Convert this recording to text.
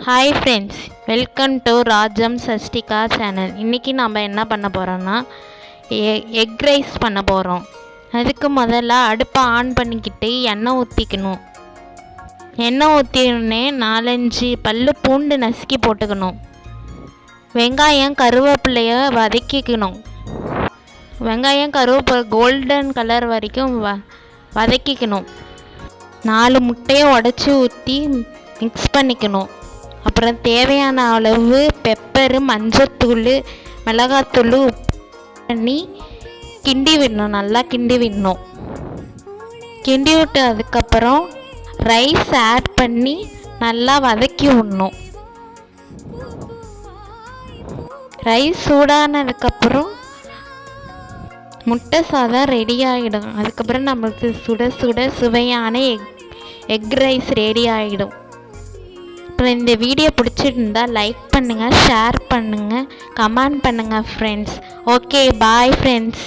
Hi friends, welcome to Rajam Shashtika channel. இன்றைக்கி நம்ம என்ன பண்ண போகிறோன்னா எக் ரைஸ் பண்ண போகிறோம். அதுக்கு முதல்ல அடுப்பை ஆன் பண்ணிக்கிட்டு எண்ணெய் ஊற்றிக்கணும். எண்ணெய் ஊற்றினே 4-5 பல்லு பூண்டு நசுக்கி போட்டுக்கணும். வெங்காயம் கருவேப்பிலையை வதக்கிக்கணும். வெங்காயம் கருவேப்பிலை கோல்டன் கலர் வரைக்கும் வதக்கிக்கணும். 4 முட்டையை உடச்சி ஊற்றி மிக்ஸ் பண்ணிக்கணும். அப்புறம் தேவையான அளவு பெப்பரு, மஞ்சத்தூள், மிளகாத்தூள் பண்ணி கிண்டி விடணும். நல்லா கிண்டி விடணும். கிண்டி விட்டு அதுக்கப்புறம் ரைஸ் ஆட் பண்ணி நல்லா வதக்கி விடணும். ரைஸ் சூடானதுக்கப்புறம் முட்டை சாதம் ரெடி ஆகிடும். அதுக்கப்புறம் நம்மளுக்கு சுட சுட சுவையான எக் ரைஸ் ரெடி ஆகிடும். அப்புறம் இந்த வீடியோ பிடிச்சிருந்தா லைக் பண்ணுங்கள், ஷேர் பண்ணுங்கள், கமெண்ட் பண்ணுங்கள் ஃப்ரெண்ட்ஸ். Okay, bye friends.